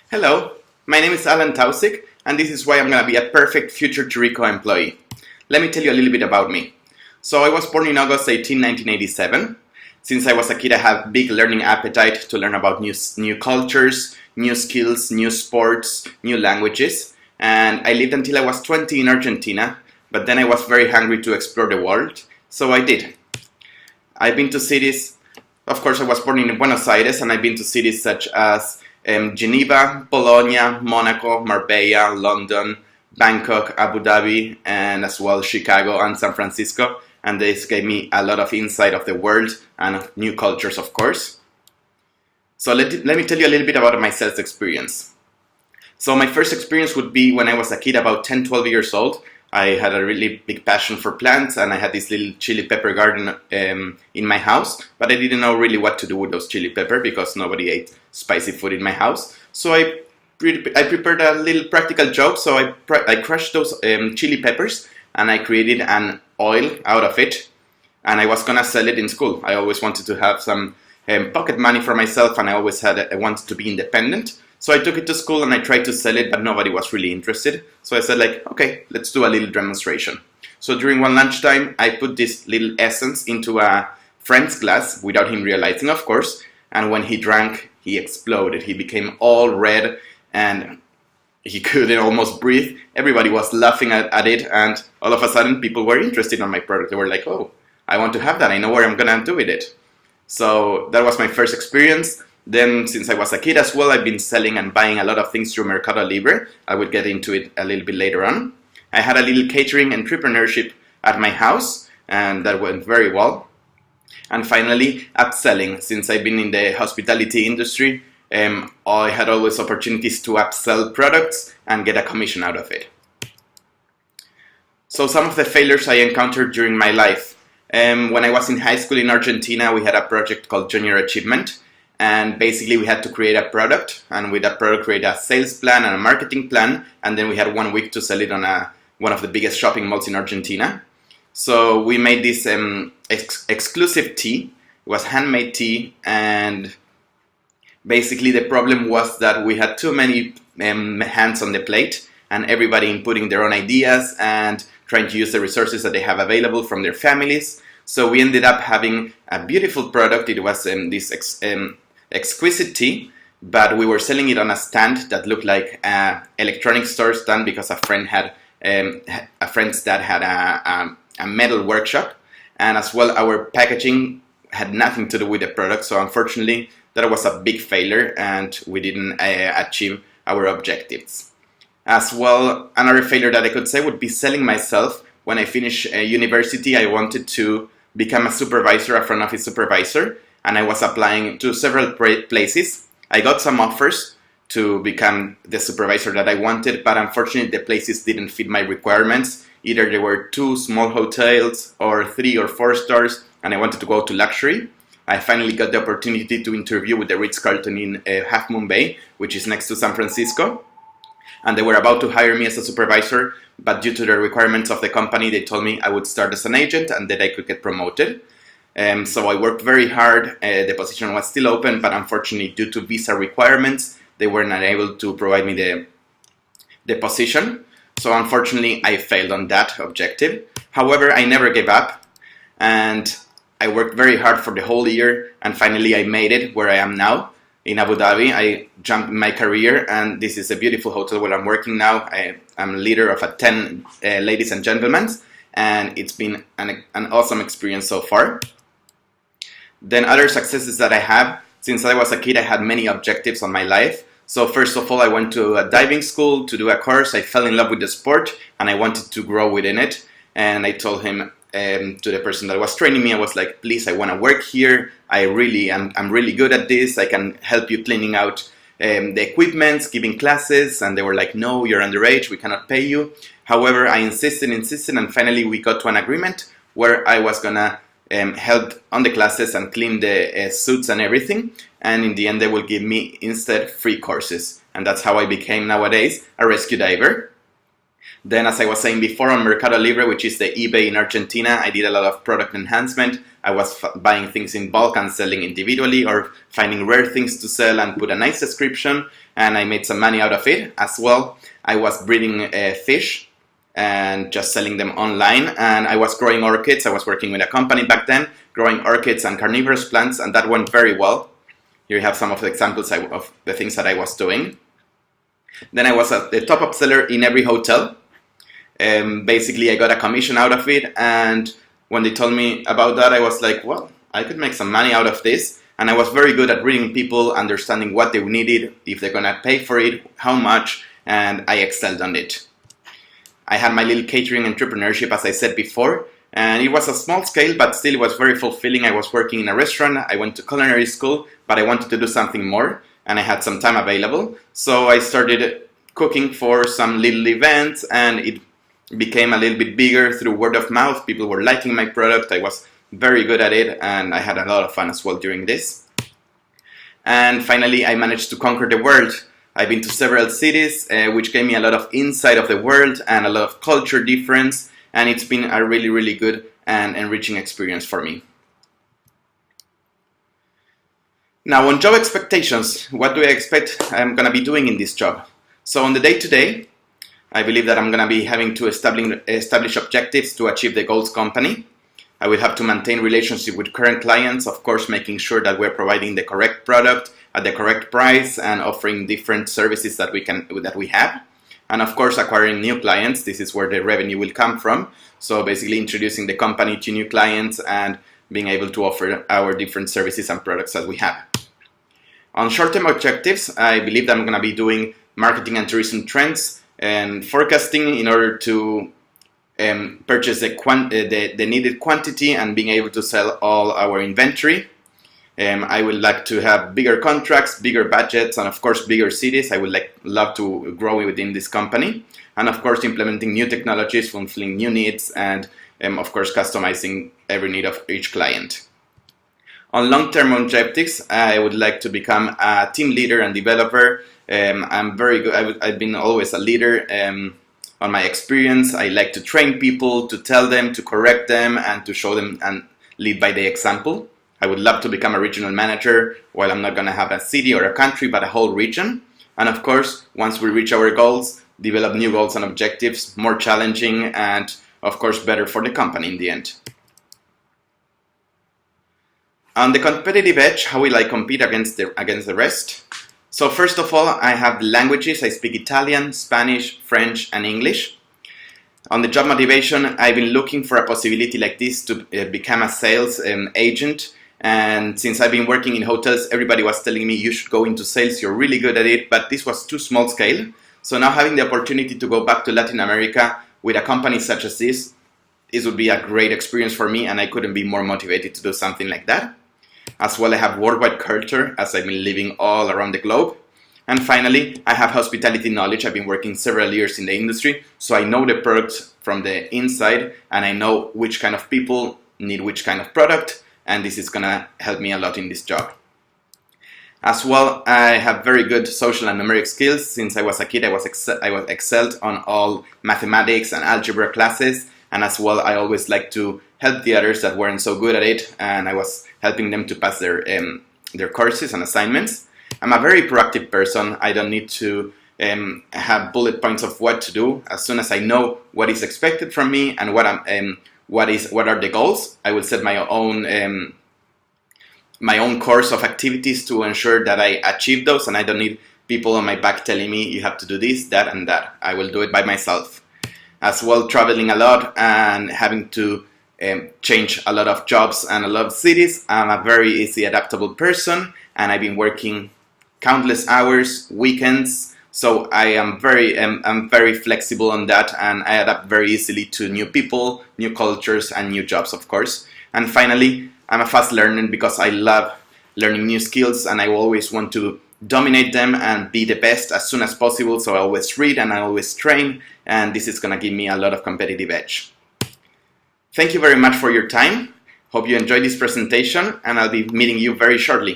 Hello, my name is Alan Tausig, and this is why I'm going to be a perfect future Tourico employee. Let me tell you a little bit about me. So I was born in August 18, 1987. Since I was a kid, I had big learning appetite to learn about new cultures, new skills, new sports, new languages. And I lived until I was 20 in Argentina, but then I was very hungry to explore the world, so I did. I've been to cities, of course I was born in Buenos Aires, and I've been to cities such as Geneva, Bologna, Monaco, Marbella, London, Bangkok, Abu Dhabi, and as well Chicago and San Francisco. And this gave me a lot of insight of the world and of new cultures, of course. So let me tell you a little bit about my sales experience. So my first experience would be when I was a kid, about 10, 12 years old. I had a really big passion for plants, and I had this little chili pepper garden in my house, but I didn't know really what to do with those chili pepper because nobody ate spicy food in my house. So I prepared a little practical joke. So I crushed those chili peppers, and I created an oil out of it, and I was gonna sell it in school. I always wanted to have some pocket money for myself, and I wanted to be independent. So I took it to school and I tried to sell it, but nobody was really interested. So I said, like, okay, let's do a little demonstration. So during one lunchtime, I put this little essence into a friend's glass without him realizing, of course. And when he drank, he exploded. He became all red and he couldn't almost breathe. Everybody was laughing at it, and all of a sudden people were interested in my product. They were like, oh, I want to have that. I know what I'm gonna do with it. So that was my first experience. Then, since I was a kid as well, I've been selling and buying a lot of things through Mercado Libre. I would get into it a little bit later on. I had a little catering entrepreneurship at my house, and that went very well. And finally, upselling. Since I've been in the hospitality industry, I had always opportunities to upsell products and get a commission out of it. So some of the failures I encountered during my life. When I was in high school in Argentina, we had a project called Junior Achievement. And basically we had to create a product, and with that product create a sales plan and a marketing plan, and then we had 1 week to sell it on one of the biggest shopping malls in Argentina. So we made this exclusive tea. It was handmade tea, and basically the problem was that we had too many hands on the plate, and everybody inputting their own ideas and trying to use the resources that they have available from their families. So we ended up having a beautiful product. It was this exquisite tea, but we were selling it on a stand that looked like an electronic store stand because a friend's dad had a metal workshop, and as well our packaging had nothing to do with the product. So unfortunately that was a big failure, and we didn't achieve our objectives. As well, another failure that I could say would be selling myself. When I finished university, I wanted to become a supervisor, a front office supervisor, and I was applying to several places. I got some offers to become the supervisor that I wanted, but unfortunately the places didn't fit my requirements. Either there were 2 small hotels or 3 or 4 stars, and I wanted to go to luxury. I finally got the opportunity to interview with the Ritz-Carlton in Half Moon Bay, which is next to San Francisco. And they were about to hire me as a supervisor, but due to the requirements of the company, they told me I would start as an agent and that I could get promoted. So I worked very hard. The position was still open, but unfortunately, due to visa requirements, they were not able to provide me the position. So unfortunately, I failed on that objective. However, I never gave up, and I worked very hard for the whole year, and finally I made it where I am now. In Abu Dhabi, I jumped in my career, and this is a beautiful hotel where I'm working now. I'm leader of 10 ladies and gentlemen, and it's been an awesome experience so far. Then other successes that I have, since I was a kid, I had many objectives on my life. So first of all, I went to a diving school to do a course. I fell in love with the sport, and I wanted to grow within it. And I told him, to the person that was training me, I was like, please, I want to work here. I'm really good at this. I can help you cleaning out the equipment, giving classes. And they were like, no, you're underage, we cannot pay you. However, I insisted, and finally we got to an agreement where I was gonna help on the classes and clean the suits and everything. And in the end, they will give me instead free courses. And that's how I became nowadays a rescue diver. Then, as I was saying before, on Mercado Libre, which is the eBay in Argentina, I did a lot of product enhancement. I was buying things in bulk and selling individually, or finding rare things to sell and put a nice description, and I made some money out of it. As well, I was breeding fish and just selling them online, and I was growing orchids. I was working with a company back then, growing orchids and carnivorous plants, and that went very well. Here you have some of the examples of the things that I was doing. Then I was the top seller in every hotel. Basically, I got a commission out of it, and when they told me about that, I was like, well, I could make some money out of this. And I was very good at reading people, understanding what they needed, if they're gonna pay for it, how much, and I excelled on it. I had my little catering entrepreneurship, as I said before, and it was a small scale, but still it was very fulfilling. I was working in a restaurant, I went to culinary school, but I wanted to do something more, and I had some time available. So I started cooking for some little events, and it became a little bit bigger through word of mouth. People were liking my product. I was very good at it, and I had a lot of fun as well during this. And finally, I managed to conquer the world. I've been to several cities, which gave me a lot of insight of the world and a lot of culture difference, and it's been a really, really good and enriching experience for me. Now, on job expectations, what do I expect I'm going to be doing in this job? So on the day-to-day, I believe that I'm going to be having to establish objectives to achieve the goals company. I will have to maintain relationship with current clients, of course, making sure that we're providing the correct product at the correct price and offering different services that we have. And of course, acquiring new clients. This is where the revenue will come from. So basically introducing the company to new clients and being able to offer our different services and products that we have. On short-term objectives, I believe that I'm going to be doing marketing and tourism trends and forecasting in order to purchase the needed quantity and being able to sell all our inventory. I would like to have bigger contracts, bigger budgets, and of course bigger cities. I would love to grow within this company, and of course implementing new technologies, fulfilling new needs, and of course customizing every need of each client. On long-term objectives, I would like to become a team leader and developer. I'm very good. I've been always a leader. On my experience, I like to train people, to tell them, to correct them, and to show them and lead by the example. I would love to become a regional manager, while I'm not going to have a city or a country, but a whole region. And of course, once we reach our goals, develop new goals and objectives, more challenging and of course better for the company in the end. On the competitive edge, how will I compete against the rest? So first of all, I have languages. I speak Italian, Spanish, French, and English. On the job motivation, I've been looking for a possibility like this to become a sales agent. And since I've been working in hotels, everybody was telling me you should go into sales, you're really good at it, but this was too small scale. So now having the opportunity to go back to Latin America with a company such as this would be a great experience for me, and I couldn't be more motivated to do something like that. As well, I have worldwide culture, as I've been living all around the globe. And finally, I have hospitality knowledge. I've been working several years in the industry, so I know the products from the inside, and I know which kind of people need which kind of product, and this is gonna help me a lot in this job. As well, I have very good social and numeric skills. Since I was a kid, I was excelled on all mathematics and algebra classes, and as well, I always liked to help the others that weren't so good at it, and I was helping them to pass their courses and assignments. I'm a very proactive person. I don't need to have bullet points of what to do. As soon as I know what is expected from me and what are the goals, I will set my own course of activities to ensure that I achieve those, and I don't need people on my back telling me you have to do this, that, and that. I will do it by myself. As well, traveling a lot and having to change a lot of jobs and a lot of cities. I'm a very easy adaptable person, and I've been working countless hours, weekends, so I'm very flexible on that, and I adapt very easily to new people, new cultures, and new jobs, of course. And finally, I'm a fast learner because I love learning new skills, and I always want to dominate them and be the best as soon as possible, so I always read and I always train, and this is going to give me a lot of competitive edge. Thank you very much for your time. Hope you enjoyed this presentation, and I'll be meeting you very shortly.